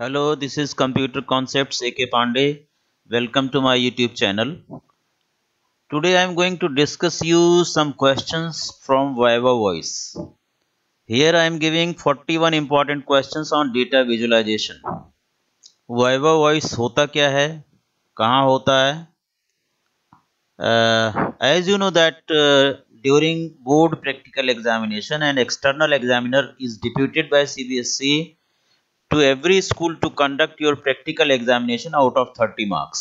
Hello, this is Computer Concepts AK Pandey. Welcome to my YouTube channel. Today I am going to discuss you some questions from Viva Voice. Here I am giving 41 important questions on data visualization. Viva Voice होता क्या है, कहाँ होता है? As you know that during board practical examination, an external examiner is deputed by CBSE to every school to conduct your practical examination out of 30 marks.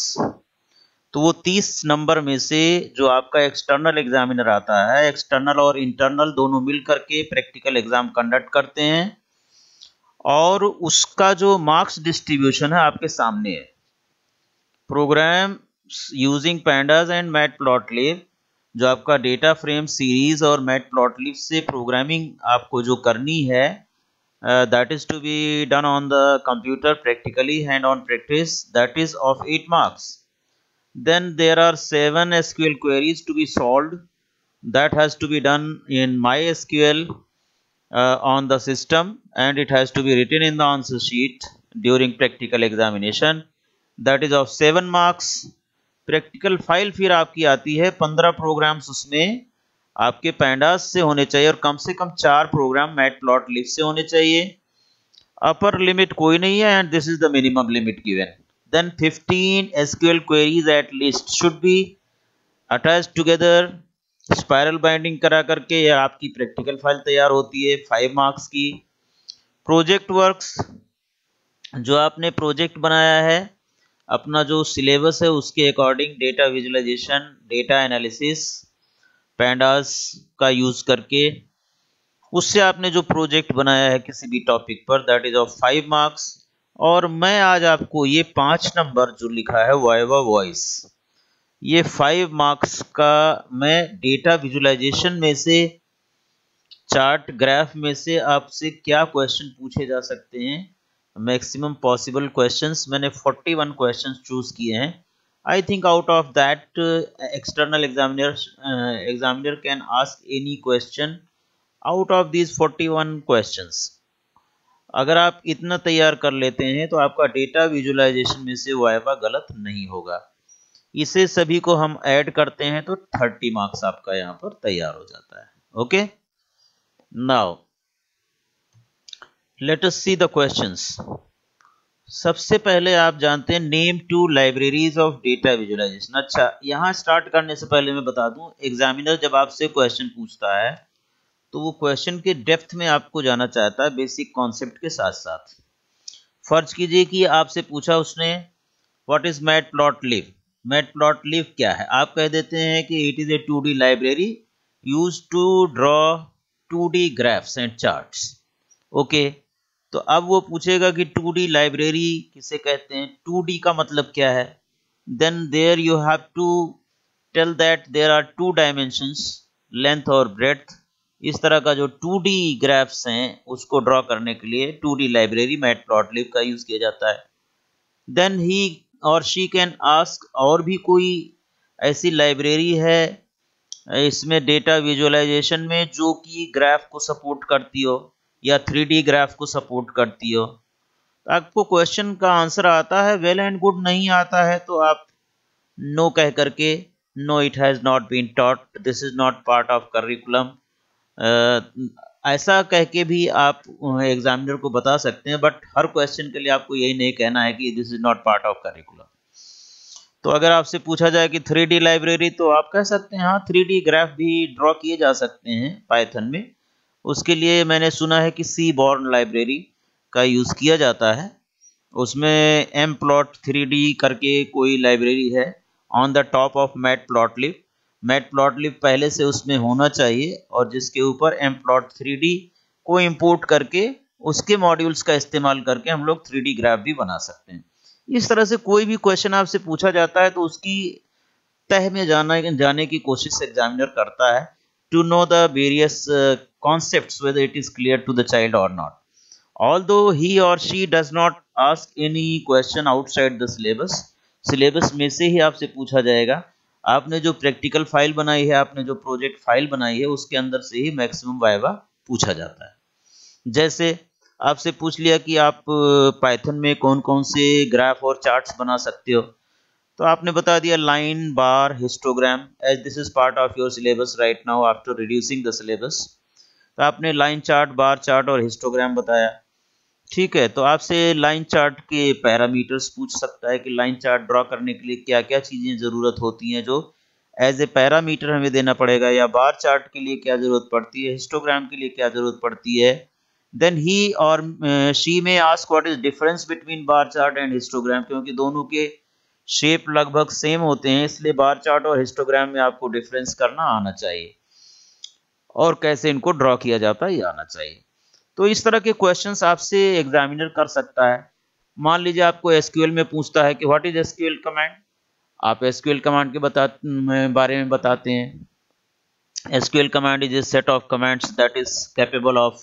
तो वो 30 number में से जो आपका एक्सटर्नल एग्जामिनर आता है, एक्सटर्नल और इंटरनल दोनों मिल करके प्रैक्टिकल एग्जाम कंडक्ट करते हैं और उसका जो मार्क्स डिस्ट्रीब्यूशन है आपके सामने है. Program using pandas and matplotlib, जो आपका डेटा फ्रेम सीरीज और मैटप्लॉटलिब से प्रोग्रामिंग आपको जो करनी है, that is to be done on the computer practically hand-on practice, that is of 8 marks. Then there are 7 SQL queries to be solved, that has to be done in MySQL on the system, and it has to be written in the answer sheet during practical examination, that is of 7 marks. Practical file फिर आपकी आती है 15 programmes उसमें आपके pandas से होने चाहिए और कम से कम 4 प्रोग्राम मैटप्लॉटलिब से होने चाहिए. अपर लिमिट कोई नहीं है and this is the minimum limit given. Then 15 SQL queries at least should be attached together, spiral binding करा करके ये आपकी प्रैक्टिकल फाइल तैयार होती है 5 मार्क्स की. प्रोजेक्ट वर्क्स, जो आपने प्रोजेक्ट बनाया है अपना जो सिलेबस है उसके according data visualisation, data analysis pandas का यूज करके उससे आपने जो प्रोजेक्ट बनाया है किसी भी टॉपिक पर, दैट इज ऑफ 5 मार्क्स. और मैं आज आपको ये 5 नंबर जो लिखा है वाइवा वॉइस, ये 5 मार्क्स का मैं डेटा विजुअलाइजेशन में से, चार्ट ग्राफ में से आपसे क्या क्वेश्चन पूछे जा सकते हैं, मैक्सिमम पॉसिबल क्वेश्चंस मैंने 41 क्वेश्चंस चूज किए हैं. I think out of that external examiner can ask any question out of these 41 questions. अगर आप इतना तैयार कर लेते हैं तो आपका डेटा विजुअलाइजेशन में से वाइवा गलत नहीं होगा. इसे सभी को हम ऐड करते हैं तो 30 मार्क्स आपका यहाँ पर तैयार हो जाता है. Okay, now let us see the questions. सबसे पहले आप जानते हैं name 2 libraries of data visualisation. अच्छा, यहाँ स्टार्ट करने से पहले मैं बता दूं, एग्जामिनर जब आपसे क्वेश्चन पूछता है तो वो क्वेश्चन के डेप्थ में आपको जाना चाहता है बेसिक कॉन्सेप्ट के साथ साथ. फर्ज कीजिए कि आपसे पूछा उसने व्हाट इज मैटप्लॉटलिब. मैटप्लॉटलिब क्या है? आप कह देते हैं कि it is a 2D library used to draw 2D graphs and charts. Okay, तो अब वो पूछेगा कि 2D लाइब्रेरी किसे कहते हैं, 2D का मतलब क्या है. Then there you have to tell that there are 2 dimensions, length और ब्रेड्थ. इस तरह का जो 2D ग्राफ्स हैं उसको ड्रॉ करने के लिए 2D लाइब्रेरी मैटप्लॉटलिब का यूज किया जाता है. देन ही और शी कैन आस्क, और भी कोई ऐसी लाइब्रेरी है इसमें डेटा विजुअलाइजेशन में जो कि ग्राफ को सपोर्ट करती हो या 3D ग्राफ को सपोर्ट करती हो. आपको क्वेश्चन का आंसर आता है, वेल एंड गुड. नहीं आता है तो आप नो कह करके, no it has not been taught, this is not part of curriculum, ऐसा कह के भी आप एग्जामिनर को बता सकते हैं. बट हर क्वेश्चन के लिए आपको यही नहीं कहना है कि this is not part of curriculum. तो अगर आपसे पूछा जाए कि 3D लाइब्रेरी, तो आप कह सकते हैं हाँ 3D ग्राफ भी ड्रॉ किए जा सकते हैं पाइथन में. उसके लिए मैंने सुना है कि सीबॉर्न लाइब्रेरी का यूज़ किया जाता है. उसमें mplot3d करके कोई लाइब्रेरी है on the top of matplotlib. Matplotlib पहले से उसमें होना चाहिए और जिसके ऊपर mplot3d को इंपोर्ट करके उसके मॉड्यूल्स का इस्तेमाल करके हम लोग 3D ग्राफ भी बना सकते हैं. इस तरह से कोई भी क्वेश्चन आपसे पूछा जाता है तो उसकी तह में जाने की कोशिश एग्जामिनर करता है to know the various concepts, whether it is clear to the child or not. Although he or she does not ask any question outside the syllabus, syllabus में से ही आपसे पूछा जाएगा. आपने जो प्रैक्टिकल फाइल बनाई है, आपने जो प्रोजेक्ट फाइल बनाई है, उसके अंदर से ही मैक्सिमम वाइवा पूछा जाता है. जैसे आपसे पूछ लिया कि आप पाइथन में कौन कौन से ग्राफ और चार्ट्स बना सकते हो, तो आपने बता दिया line, bar, histogram, as this is part of your syllabus right now after reducing the syllabus. तो आपने लाइन चार्ट, बार चार्ट और हिस्टोग्राम बताया। ठीक है, तो आपसे लाइन चार्ट के पैरामीटर्स पूछ सकता है कि लाइन चार्ट ड्रॉ करने के लिए क्या क्या चीज़ें ज़रूरत होती हैं जो एज ए पैरामीटर हमें देना पड़ेगा, या बार चार्ट के लिए क्या ज़रूरत पड़ती है, हिस्टोग्राम के लिए क्या ज़रूरत पड़ती है। देन ही और शी में ask what is difference between bar chart and histogram, क्योंकि दोनों के शेप लगभग सेम होते हैं, इसलिए बार चार्ट और हिस्टोग्राम में आपको डिफरेंस करना आना चाहिए और कैसे इनको ड्रॉ किया जाता है ये आना चाहिए। तो इस तरह के क्वेश्चंस आपसे एग्जामिनर कर सकता है। मान लीजिए आपको एसक्यूएल में पूछता है कि व्हाट इज एसक्यूएल कमांड, आप एसक्यूएल कमांड के बारे में बताते हैं। SQL command is a set of commands that is capable of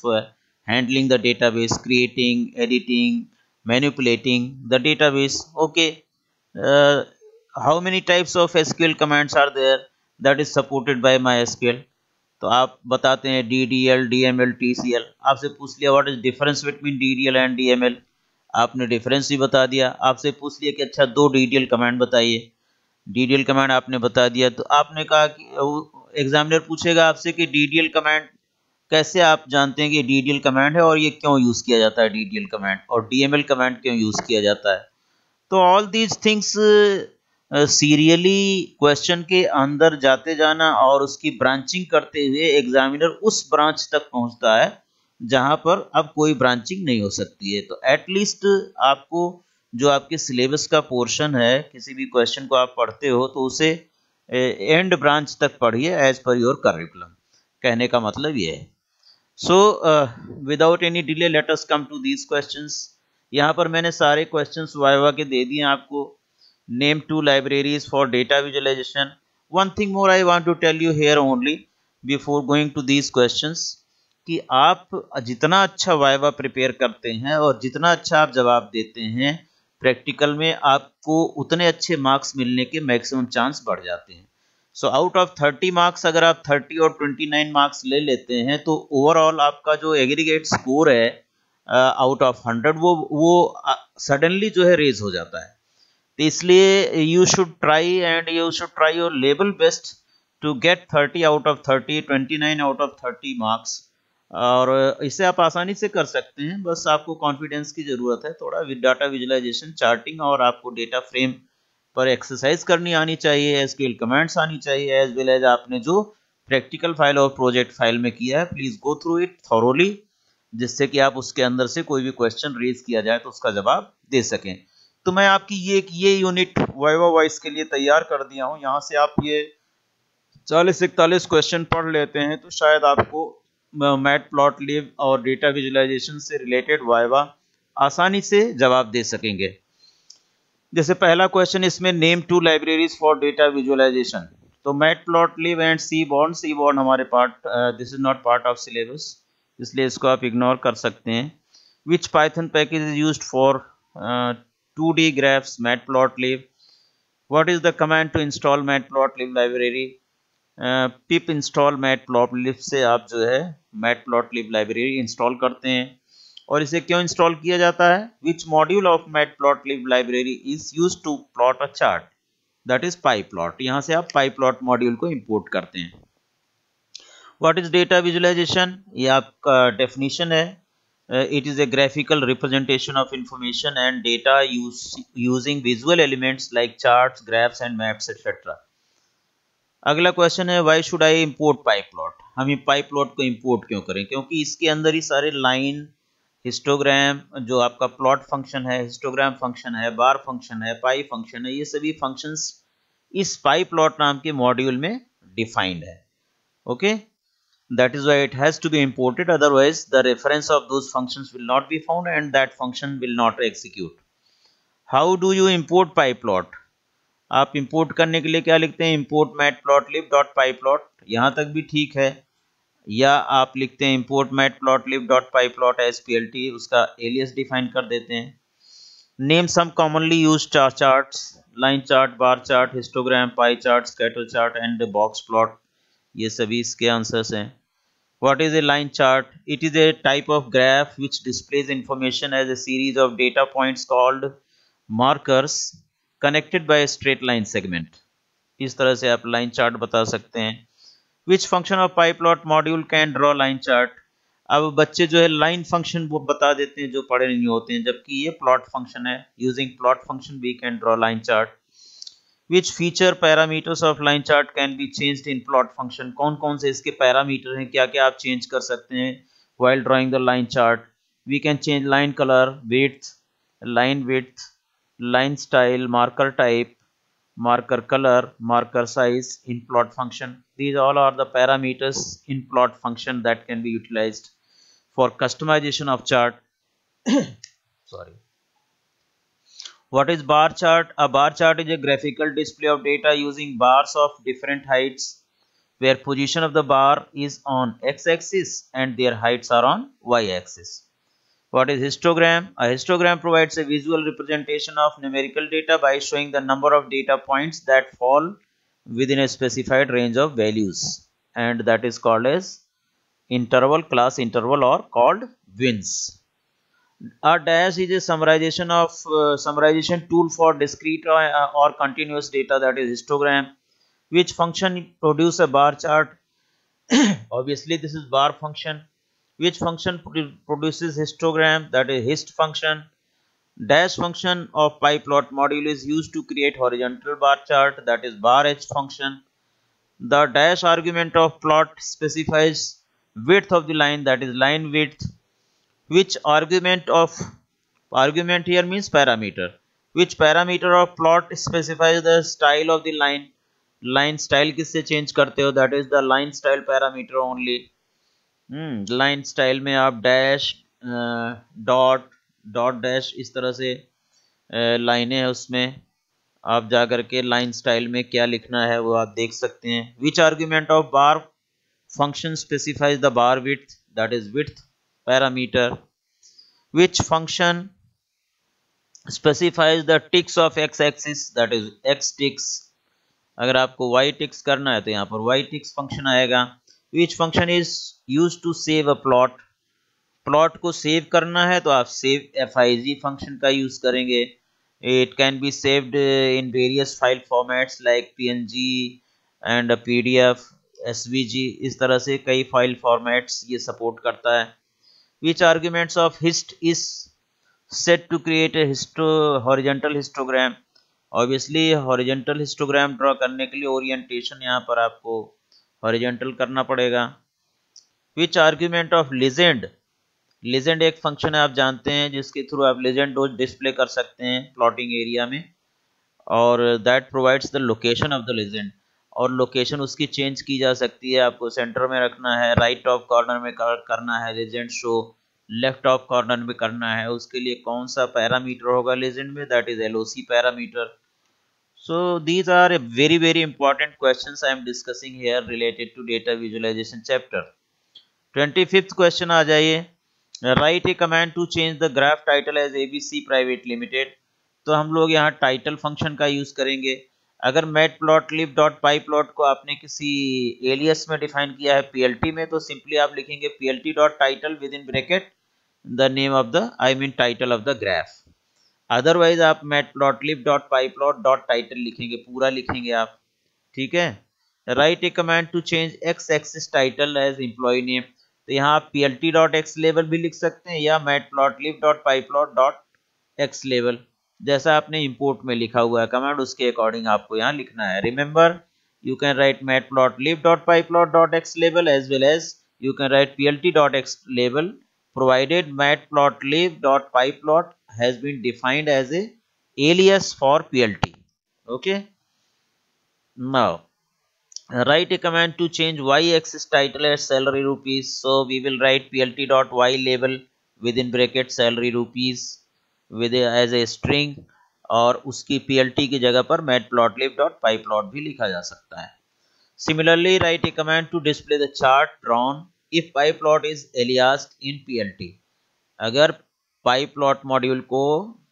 handling the database, creating, editing, manipulating the database. Okay, how many types of SQL commands are there that is supported by MySQL. तो आप बताते हैं DDL, DML, TCL। आपसे पूछ लिया what is difference between DDL and DML, आपने difference भी बता दिया। आपसे पूछ लिया कि अच्छा 2 DDL कमांड बताइए, DDL कमांड आपने बता दिया। तो आपने कहा कि एग्जामिनर पूछेगा आपसे कि DDL कमांड कैसे आप जानते हैं कि DDL कमांड है और ये क्यों यूज किया जाता है DDL कमांड, और DML कमांड क्यों यूज किया जाता है। तो all these things serially question के अंदर जाते जाना और उसकी ब्रांचिंग करते हुए एग्जामिनर उस ब्रांच तक पहुंचता है जहां पर अब कोई ब्रांचिंग नहीं हो सकती है। तो एटलीस्ट आपको जो आपके सिलेबस का पोर्शन है, किसी भी क्वेश्चन को आप पढ़ते हो तो उसे एंड ब्रांच तक पढ़िए एज पर योर करिकुलम। कहने का मतलब ये है। So without any delay let us come to these questions. यहाँ पर मैंने सारे क्वेश्चंस वाइवा के दे दिए आपको। Name 2 libraries for data visualization. One thing more I want to tell you here only before going to these questions कि आप जितना अच्छा वाइवा प्रिपेयर करते हैं और जितना अच्छा आप जवाब देते हैं प्रैक्टिकल में, आपको उतने अच्छे मार्क्स मिलने के मैक्सिमम चांस बढ़ जाते हैं। सो आउट ऑफ 30 मार्क्स अगर आप 30 और 29 मार्क्स ले लेते हैं तो ओवरऑल आपका जो एग्रीगेट स्कोर है आउट ऑफ 100 वो सडनली जो है रेज हो जाता है। तो इसलिए you should try your level best to get 30 out of 30, 29 out of 30 marks. और इसे आप आसानी से कर सकते हैं, बस आपको कॉन्फिडेंस की ज़रूरत है, थोड़ा डाटा विजुअलाइजेशन, चार्टिंग, और आपको डेटा फ्रेम पर एक्सरसाइज करनी आनी चाहिए, एसक्यूएल कमांड्स आनी चाहिए, एज वेल एज आपने जो प्रैक्टिकल फाइल और प्रोजेक्ट फाइल में किया है please go through it thoroughly, जिससे कि आप उसके अंदर से कोई भी क्वेश्चन रेज किया जाए तो उसका जवाब दे सकें। तो मैं आपकी ये यूनिट वाइवा वॉइस के लिए तैयार कर दिया हूं। यहाँ से आप ये 40-41 क्वेश्चन पढ़ लेते हैं तो शायद आपको मैटप्लॉटलिब और डेटा विजुअलाइजेशन से रिलेटेड वाइवा आसानी से जवाब दे सकेंगे। जैसे पहला क्वेश्चन इसमें name 2 libraries for data visualisation. तो मैटप्लॉटलिब एंड सीबॉर्न हमारे this is not part of syllabus, इसलिए इसको आप इग्नोर कर सकते हैं। Which Python package is used for 2D graphs matplotlib? What is the command to install matplotlib library? pip install matplotlib से आप जो है matplotlib library इंस्टॉल करते हैं। और इसे क्यों इंस्टॉल किया जाता है? Which module of matplotlib library is used to plot a chart? That is pyplot। यहाँ से आप pyplot मॉड्यूल को इंपोर्ट करते हैं। What is data visualization? ये आपका डेफिनेशन है। It is a graphical representation of information and data using visual elements like charts, graphs and maps etc. अगला क्वेश्चन है why should I import pyplot? हम ये pyplot को import क्यों करें? क्योंकि इसके अंदर ही सारे लाइन, हिस्टोग्राम, जो आपका प्लॉट फंक्शन है, हिस्टोग्राम फंक्शन है, बार फंक्शन है, पाई फंक्शन है, ये सभी फंक्शंस इस pyplot नाम के मॉड्यूल में डिफाइंड है। Okay, that is why it has to be imported, otherwise the reference of those functions will not be found and that function will not execute. How do you import pyplot? आप import करने के लिए क्या लिखते हैं? import matplotlib.pyplot, यहाँ तक भी ठीक है, या आप लिखते हैं import matplotlib.pyplot as plt, उसका alias डिफाइन कर देते हैं। name some commonly used charts, line chart, bar chart, histogram, pie chart, scatter chart and box plot, ये सभी इसके आंसर्स हैं। What is a line chart? It is a type of graph which displays information as a series of data points called markers connected by a straight line segment. इस तरह से आप line chart बता सकते हैं. Which function of PyPlot module can draw line chart? अब बच्चे जो है लाइन फंक्शन वो बता देते हैं जो पढ़े नहीं होते हैं, जबकि ये प्लॉट फंक्शन है. Using plot function we can draw line chart. Which feature parameters of line chart can be changed in plot function? कौन कौन से इसके पैरामीटर हैं, क्या क्या आप चेंज कर सकते हैं while drawing the line chart? We can change line color, width, line style, marker type, marker color, marker size in plot function. These all are the parameters in plot function that can be utilized for customization of chart. Sorry. What is bar chart? A bar chart is a graphical display of data using bars of different heights, where position of the bar is on x-axis and their heights are on y-axis. What is histogram? A histogram provides a visual representation of numerical data by showing the number of data points that fall within a specified range of values, and that is called as interval, class interval, or called wins. A dash is a summarization tool for discrete or continuous data, that is histogram. Which function produce a bar chart? Obviously this is bar function. Which function produces histogram? That is hist function. Dash function of PyPlot module is used to create horizontal bar chart, that is bar h function. The dash argument of plot specifies width of the line, that is line width. Which argument here means parameter. Which parameter of plot specifies the style of the line? Line style किससे change करते हो? That is the line style parameter only. Line style में आप dash, dot dash इस तरह से लाइनें हैं, उसमें आप जा करके line style में क्या लिखना है वो आप देख सकते हैं. Which argument of bar function specifies the bar width? That is width parameter. Which function specifies the ticks of x-axis? That is x ticks. अगर आपको y ticks करना है तो यहाँ पर y ticks function आएगा. Which function is used to save a plot? Plot को save करना है तो आप save fig function का यूज करेंगे. It can be saved in various file formats like png and pdf, svg, इस तरह से कई फाइल फॉर्मेट्स ये सपोर्ट करता है. Which arguments of hist is set to create a horizontal histogram? Obviously horizontal histogram draw करने के लिए ओरिएंटेशन यहाँ पर आपको horizontal करना पड़ेगा. Which argument of legend? legend एक फंक्शन है, आप जानते हैं, जिसके थ्रू आप legend डिस्प्ले कर सकते हैं प्लॉटिंग एरिया में, और that provides the location of the legend, और लोकेशन उसकी चेंज की जा सकती है. आपको सेंटर में रखना है, राइट टॉप कॉर्नर में करना है legend show, left top corner में करना है, उसके लिए कौन सा पैरामीटर होगा लेजेंड में? That is LOC parameter. So these are a very important questions I am discussing here related to data visualisation chapter. 25th question आ जाइए. Write a command to change the graph title as ABC private limited. तो हम लोग यहाँ title function का use करेंगे. अगर matplotlib.pyplot को आपने किसी एलियस में डिफाइन किया है PLT में, तो सिंपली आप लिखेंगे plt.title within bracket the name of the title of the graph. Otherwise आप matplotlib.pyplot.title लिखेंगे, पूरा लिखेंगे आप. ठीक है. Write a command to change x axis title as employ name. तो यहाँ आप plt.xlabel भी लिख सकते हैं या matplotlib.pyplot.xlabel, जैसा आपने इंपोर्ट में लिखा हुआ है कमांड, उसके अकॉर्डिंग आपको यहाँ लिखना है. Remember, you can write matplotlib.pyplot.xlabel as well as you can write plt.xlabel provided matplotlib.pyplot has been defined as a alias for PLT. Okay. Now write a command to change y-axis title as salary rupees. So we will write plt.ylabel within bracket salary rupees with as a string, और उसकी PLT की जगह पर matplotlib.pyplot भी लिखा जा सकता है. Similarly, write a command to display the chart drawn if pyplot is aliased in PLT. अगर pyplot मॉड्यूल को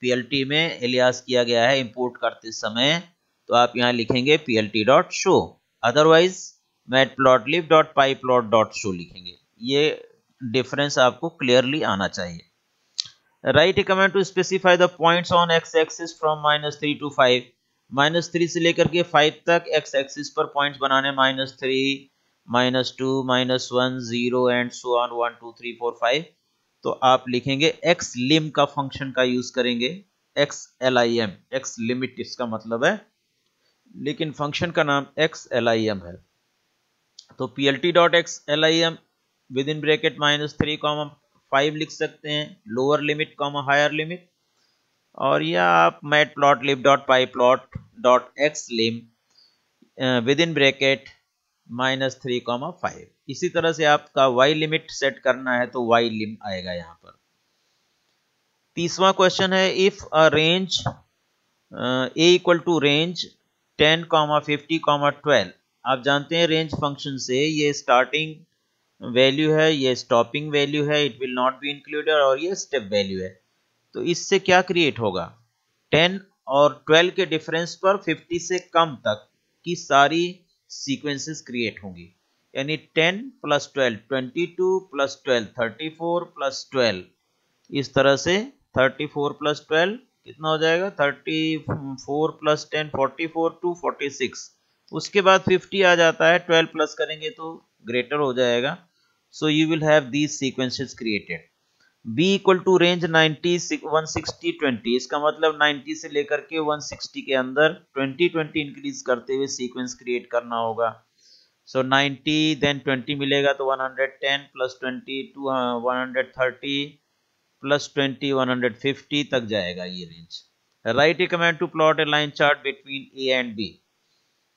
PLT में alias किया गया है इंपोर्ट करते समय, तो आप यहाँ लिखेंगे plt.show. अदरवाइज matplotlib.pyplot.show लिखेंगे. ये डिफरेंस आपको क्लियरली आना चाहिए। Write a comment to specify the points on x axis from -3 to 5। -3 से लेकर के 5 तक एक्स एक्सिस पर पॉइंट्स बनाने, -3, -2, -1, 0 एंड सो ऑन 1 2 3 4 5। तो आप लिखेंगे एक्स लिम का फंक्शन का यूज करेंगे, x L I am, x limit इसका मतलब है, लेकिन फंक्शन का नाम एक्स एल आई एम है। तो P L T dot x L I am with in bracket -3, 5 लिख सकते हैं, लोअर लिमिट, हायर लिमिट। और या आप matplotlib dot pyplot dot x lim within bracket -3, 5। इसी तरह से आपका y लिमिट सेट करना है तो y लिम आएगा यहाँ पर। तीसरा क्वेश्चन है, if a range a equal to range 10, 50, 12। आप जानते हैं रेंज फंक्शन से ये स्टार्टिंग वैल्यू है, ये स्टॉपिंग वैल्यू है, it will not be included, और ये स्टेप वैल्यू है। तो इससे क्या क्रिएट होगा, 10 और 12 के डिफरेंस पर 50 से कम तक की सारी सीक्वेंसेस क्रिएट होंगी। यानी 10 + 12 22 + 12 34 + 12, इस तरह से 34 + 12 कितना हो जाएगा, 34 + 10 44 to 46। उसके बाद 50 आ जाता है, 12 प्लस करेंगे तो ग्रेटर हो जाएगा। So you will have these sequences created. b equal to range 90 160 20, इसका मतलब 90 से लेकर के 160 के अंदर 20 इंक्रीज करते हुए सीक्वेंस क्रिएट करना होगा। सो 90 देन 20 मिलेगा तो 110 + 20 130 + 20 150 तक जाएगा ये रेंज। Write a comment to plot a line chart between a and b.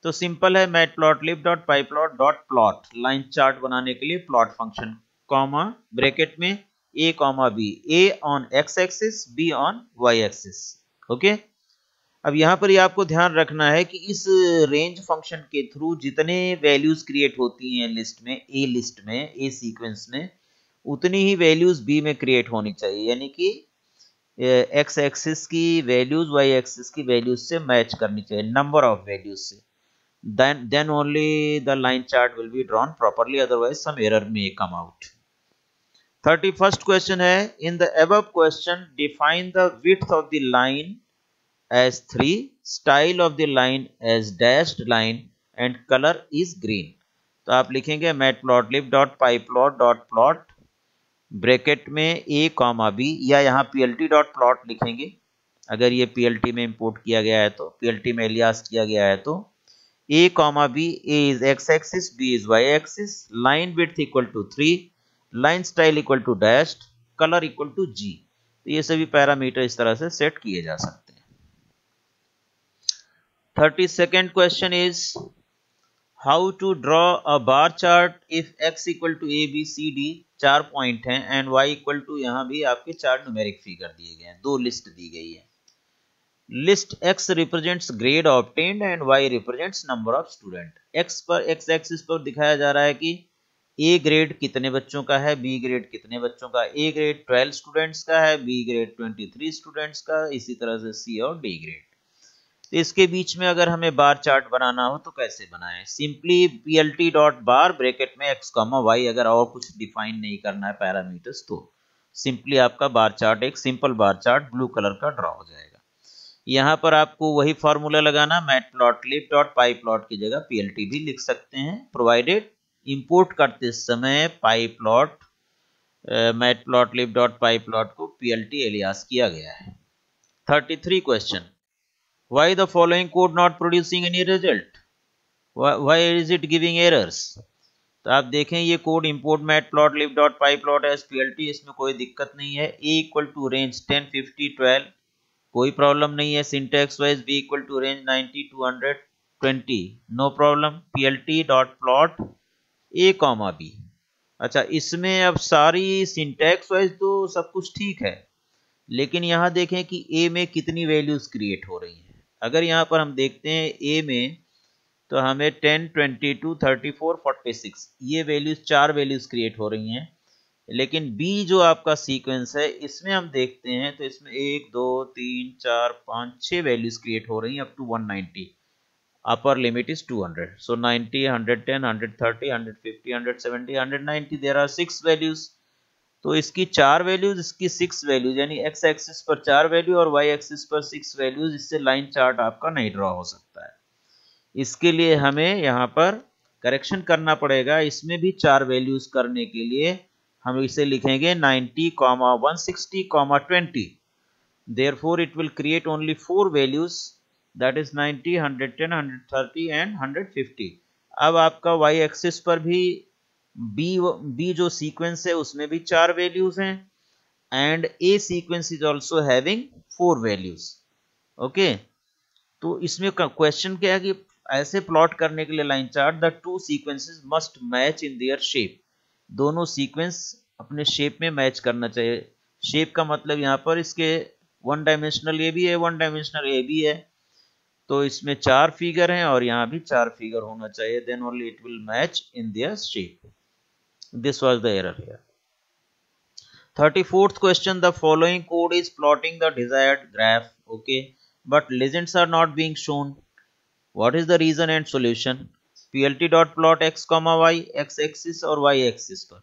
तो सिंपल है, matplotlib dot pyplot dot plot, line chart बनाने के लिए प्लॉट फंक्शन, कॉमा ब्रैकेट में a, b, a on x axis, b on y axis. Okay, अब यहाँ पर ये आपको ध्यान रखना है कि इस रेंज फंक्शन के थ्रू जितने वैल्यूज क्रिएट होती हैं लिस्ट में, ए लिस्ट में, ए सीक्वेंस में, उतनी ही वैल्यूज बी में क्रिएट होनी चाहिए। यानी कि एक्स एक्सिस की वैल्यूज वाई एक्सिस की वैल्यूज से मैच करनी चाहिए, नंबर ऑफ वैल्यूज से। then only the line chart will be drawn properly, otherwise some error may come out. 31st question है, in the above question define the width of the line as 3, style of the line as dashed line and color is green। तो आप लिखेंगे matplotlib dot pyplot dot plot bracket में a, b, या यहाँ plt dot plot लिखेंगे अगर ये plt में इंपोर्ट किया गया है तो, plt में एलियास किया गया है तो। a, b, a is x axis, b is y axis, line width equal to 3, line style equal to dashed, color equal to g। तो ये सभी पैरामीटर इस तरह से सेट किए जा सकते हैं। 32nd question is how to draw a bar chart if x equal to a b c d, 4 point हैं, एंड y इक्वल टू, यहाँ भी आपके 4 न्यूमेरिक फिगर दिए गए हैं, 2 लिस्ट दी गई है। List x represents grade obtained and y represents number of student. x पर, x एक्सिस पर दिखाया जा रहा है कि a ग्रेड कितने बच्चों का है, b ग्रेड कितने बच्चों का। a ग्रेड 12 स्टूडेंट्स का है, b ग्रेड 23 स्टूडेंट्स का, इसी तरह से c और d ग्रेड। तो इसके बीच में अगर हमें बार चार्ट बनाना हो तो कैसे बनाएं, सिंपली plt डॉट बार ब्रैकेट में x, y, अगर और कुछ डिफाइन नहीं करना है पैरामीटर्स तो सिंपली आपका बार चार्ट, एक simple bar chart blue colour का ड्रॉ हो जाएगा। यहाँ पर आपको वही फॉर्मूला लगाना, मैटप्लॉटलिब डॉट पाईप्लॉट की जगह plt भी लिख सकते हैं, प्रोवाइडेड इंपोर्ट करते समय पाईप्लॉट मैटप्लॉटलिब डॉट पाईप्लॉट को plt एलियास किया गया है। 33 question, why the following code not producing any result, why is it giving errors. तो आप देखें ये code import matplotlib dot pyplot as plt, इसमें कोई दिक्कत नहीं है। a इक्वल टू रेंज 10 50 12, कोई प्रॉब्लम नहीं है। Syntax wise b equal to range 90 200 20, no problem. plt dot plot a, b। अच्छा, इसमें अब सारी सिंटेक्स वाइज तो सब कुछ ठीक है, लेकिन यहाँ देखें कि a में कितनी वैल्यूज क्रिएट हो रही हैं। अगर यहाँ पर हम देखते हैं a में, तो हमें 10 22 34 46 ये वैल्यूज, 4 वैल्यूज क्रिएट हो रही हैं। लेकिन B जो आपका सीक्वेंस है, इसमें हम देखते हैं तो इसमें 1 2 3 4 5 6 वैल्यूज क्रिएट हो रही हैं up to 190। upper limit is 200. So 90, 110, 130, 150, 170, 190, there are 6 values. तो इसकी 4 वैल्यूज, इसकी 6 वैल्यूज, यानी x एक्सिस पर 4 वैल्यू और y एक्सिस पर 6 वैल्यूज, इससे लाइन चार्ट आपका नहीं ड्रॉ हो सकता है। इसके लिए हमें यहाँ पर करेक्शन करना पड़ेगा। इसमें भी 4 वैल्यूज करने के लिए हम इसे लिखेंगे 90, 160, 20। Therefore, it will create only 4 values, that is 90, 110, 130 and 150. अब आपका y एक्सिस पर भी B जो सीक्वेंस है उसमें भी 4 वैल्यूज हैं, and A sequence is also having 4 values. Okay, तो इसमें क्वेश्चन क्या है कि ऐसे प्लॉट करने के लिए line chart, the two sequences must match in their shape. दोनों सीक्वेंस अपने शेप में मैच करना चाहिए। शेप का मतलब यहाँ पर इसके वन डायमेंशनल ए भी है, वन डायमेंशनल ए भी है, तो इसमें 4 फिगर हैं और यहाँ भी 4 फिगर होना चाहिए, then only it will match in their shape. This was the error here. 34th question, the following code is plotting the desired graph, okay, but legends are not being shown. What is the reason and solution? plt.plot x, y, x axis और y axis पर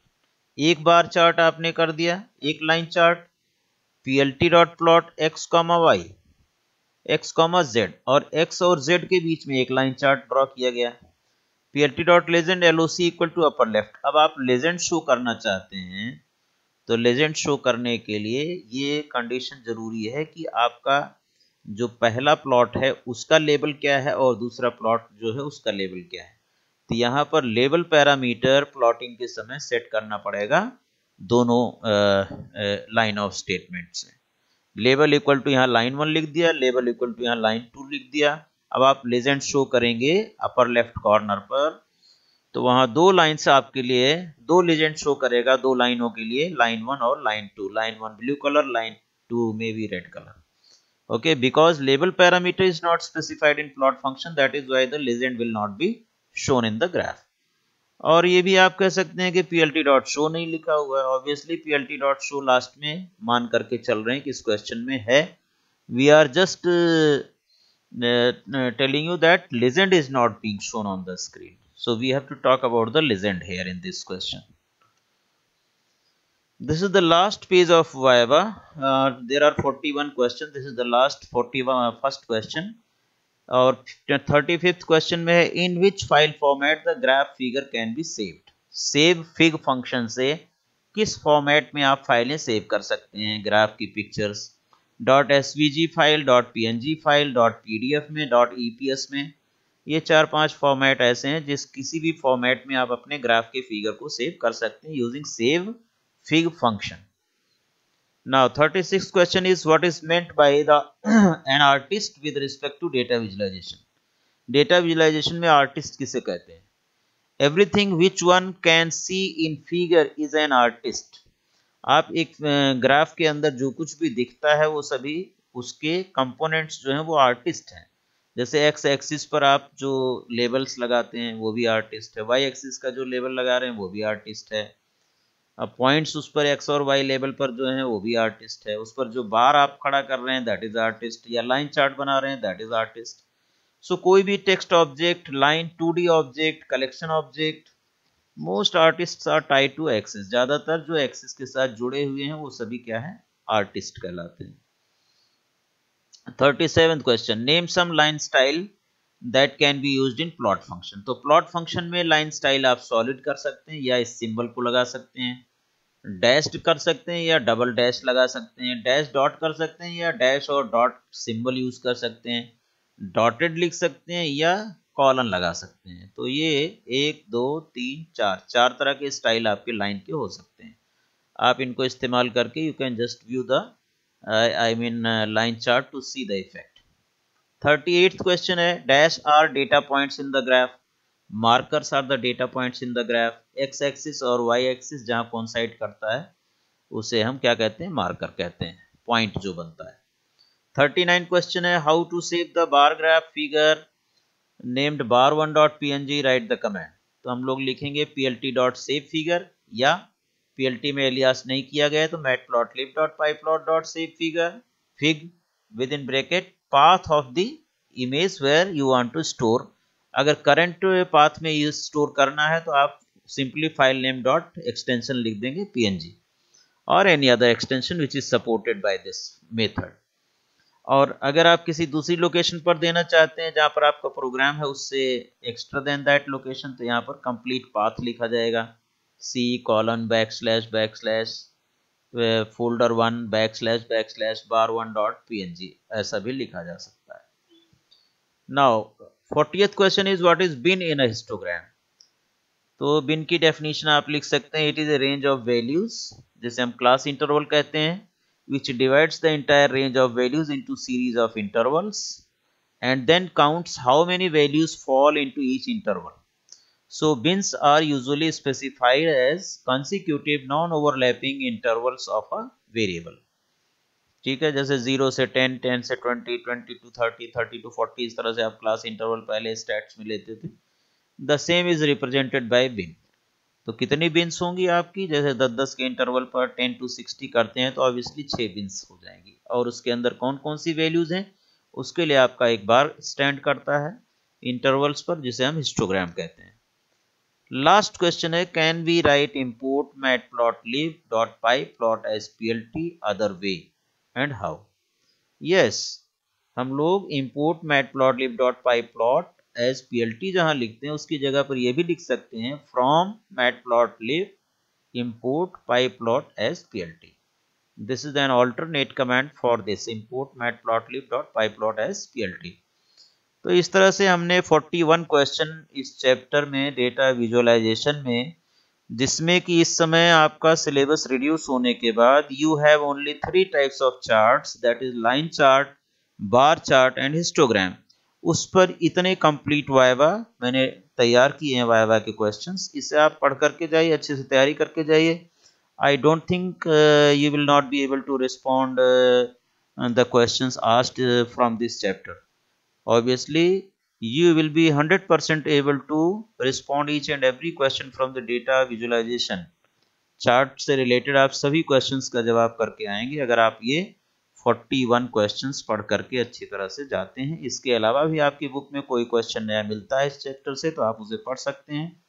एक bar chart आपने कर दिया, एक line chart. plt.plot x, y, x, z, और x और z के बीच में एक लाइन चार्ट ड्रॉ किया गया। plt.legend loc equal to upper left. अब आप लेजेंड शो करना चाहते हैं, तो लेजेंड शो करने के लिए ये कंडीशन जरूरी है कि आपका जो पहला प्लॉट है उसका लेबल क्या है और दूसरा प्लॉट जो है उसका लेबल क्या है। तो यहाँ पर लेबल पैरामीटर प्लॉटिंग के समय सेट करना पड़ेगा दोनों लाइन ऑफ स्टेटमेंट से। लेबल इक्वल टू यहाँ लाइन 1 लिख दिया, लेबल इक्वल टू यहाँ लाइन 2 लिख दिया। अब आप लेजेंड शो करेंगे अपर लेफ्ट कॉर्नर पर, तो वहां 2 लाइन से आपके लिए 2 लेजेंड शो करेगा, 2 लाइनों के लिए, लाइन 1 और line 2। Line 1 blue colour, line 2 में भी red colour. Okay, because label parameter is not specified in plot function, that is why the legend will not be shown in the graph. और ये भी आप कह सकते हैं कि plt.show नहीं लिखा हुआ है। ऑब्वियसली plt.show लास्ट में मान करके चल रहे हैं कि इस क्वेश्चन में है। We are just telling you that legend is not being shown on the screen. So we have to talk about the legend here in this question. This is the last page of Viva. There are 41 questions. This is the last 41 first question. और 35th question में है, in which file format the graph figure can be saved. Save fig function से किस format में आप फाइलें save कर सकते हैं ग्राफ की pictures? .svg file, .png file, .pdf में, .eps में। ये 4-5 फॉर्मेट ऐसे हैं जिस किसी भी फॉर्मेट में आप अपने ग्राफ के फिगर को सेव कर सकते हैं using save fig function. Now 36th question is, what is meant by the an artist with respect to data visualization. Data visualization में artist किसे कहते हैं? Everything which one can see in figure is an artist. आप एक graph के अंदर जो कुछ भी दिखता है वो सभी उसके कंपोनेंट्स जो हैं वो आर्टिस्ट हैं। जैसे एक्स एक्सिस पर आप जो लेबल्स लगाते हैं वो भी आर्टिस्ट है, वाई एक्सिस का जो लेबल लगा रहे हैं वो भी आर्टिस्ट है। अब पॉइंट्स उस पर एक्स और वाई लेवल पर जो है वो भी आर्टिस्ट है। उस पर जो बार आप खड़ा कर रहे हैं दैट इज आर्टिस्ट, या लाइन चार्ट बना रहे हैं दैट इज आर्टिस्ट। सो कोई भी text object, line, 2D object, collection object, most artist are tied to axis. ज्यादातर जो एक्सिस के साथ जुड़े हुए हैं वो सभी क्या है? आर्टिस्ट कहलाते हैं। 37th question, name some line style that can be used in plot function. तो प्लॉट फंक्शन में लाइन स्टाइल आप सॉलिड कर सकते हैं या इस सिंबल को लगा सकते हैं, डैश्ड कर सकते हैं या डबल डैश लगा सकते हैं, डैश डॉट कर सकते हैं या डैश और डॉट सिंबल यूज कर सकते हैं, डॉटेड लिख सकते हैं या कॉलन लगा सकते हैं। तो ये 1 2 3 4 तरह के स्टाइल आपके लाइन के हो सकते हैं। आप इनको इस्तेमाल करके you can just view the line chart to see the effect. 38th question है, dash are data points in the graph, markers are the data points in the graph. X axis और वाई एक्सिस जहां coincide करता है उसे हम क्या कहते हैं? मार्कर कहते हैं, पॉइंट जो बनता है। 39 क्वेश्चन है, how to save the bar graph figure named bar1.png, write the comment. तो हम लोग लिखेंगे plt.save figure, या plt में एलियास नहीं किया गया तो matplotlib.pyplot.save figure fig within bracket path of the image where you want to store. अगर करंट पाथ में ये स्टोर करना है तो आप simply file name dot extension लिख देंगे png और any other extension which is supported by this method. और अगर आप किसी दूसरी लोकेशन पर देना चाहते हैं जहां पर आपका प्रोग्राम है उससे एक्स्ट्रा देन दैट लोकेशन, तो यहाँ पर कंप्लीट पाथ लिखा जाएगा, c:\\/ folder 1 \\/ bar1 .png ऐसा भी लिखा जा सकता है। Now 40th question is what is been in a histogram. तो बिन की डेफिनेशन आप लिख सकते हैं, it is A range of values, जिसे हम क्लास इंटरवल कहते हैं, which divides the entire range of values into series of intervals and then counts how many values fall into each interval. So bins are usually specified as consecutive non-overlapping intervals of a variable. ठीक है, जैसे 0 से 10, 10 से 20, 20 to 30, 30 to 40, इस तरह से आप class interval पहले स्टैट्स में लेते थे। The same is represented by bin. तो कितनी बिन्स होंगी आपकी, जैसे 10-10 के इंटरवल पर 10 to 60 करते हैं तो ऑब्वियसली 6 बिन्स हो जाएंगी। और उसके अंदर कौन कौन सी वैल्यूज हैं उसके लिए आपका एक बार स्टैंड करता है इंटरवल्स पर, जिसे हम हिस्टोग्राम कहते हैं। लास्ट क्वेश्चन है, can we write import matplotlib.pyplot as plt other way and how. Yes, हम लोग इंपोर्ट matplotlib.pyplot एज plt जहां लिखते हैं उसकी जगह पर यह भी लिख सकते हैं from matplotlib import pyplot as plt. This is an alternate command for this, import matplotlib.pyplot as plt. तो इस तरह से हमने 41 क्वेश्चन इस चैप्टर में डेटा विजुअलाइजेशन में, जिसमें कि इस समय आपका सिलेबस रिड्यूस होने के बाद you have only 3 types of charts, that is line chart, bar chart and histogram. उस पर इतने कंप्लीट वाइवा मैंने तैयार किए हैं, वाइवा के क्वेश्चंस, इसे आप पढ़ करके जाइए, अच्छे से तैयारी करके जाइए। I don't think you will not be able to respond the questions asked from this chapter. Obviously you will be 100% able to respond each and every question from the data visualization chart से related. आप सभी questions का जवाब करके आएंगे अगर आप ये 41 क्वेश्चंस पढ़ करके अच्छी तरह से जाते हैं। इसके अलावा भी आपकी बुक में कोई क्वेश्चन नया मिलता है इस चैप्टर से तो आप उसे पढ़ सकते हैं।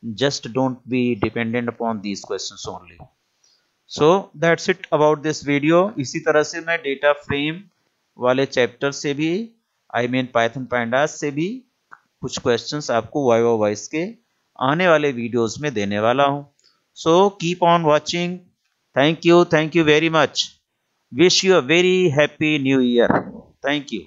Just don't be dependent upon these questions only. So that's it about this video. इसी तरह से मैं डेटा फ्रेम वाले चैप्टर से भी, आई मीन पाइथन पैंडास से भी कुछ क्वेश्चंस आपको वाइवा वॉइस के आने वाले वीडियोस में देने वाला हूं। So keep on watching. Thank you very much. Wish you a very happy new year. Thank you.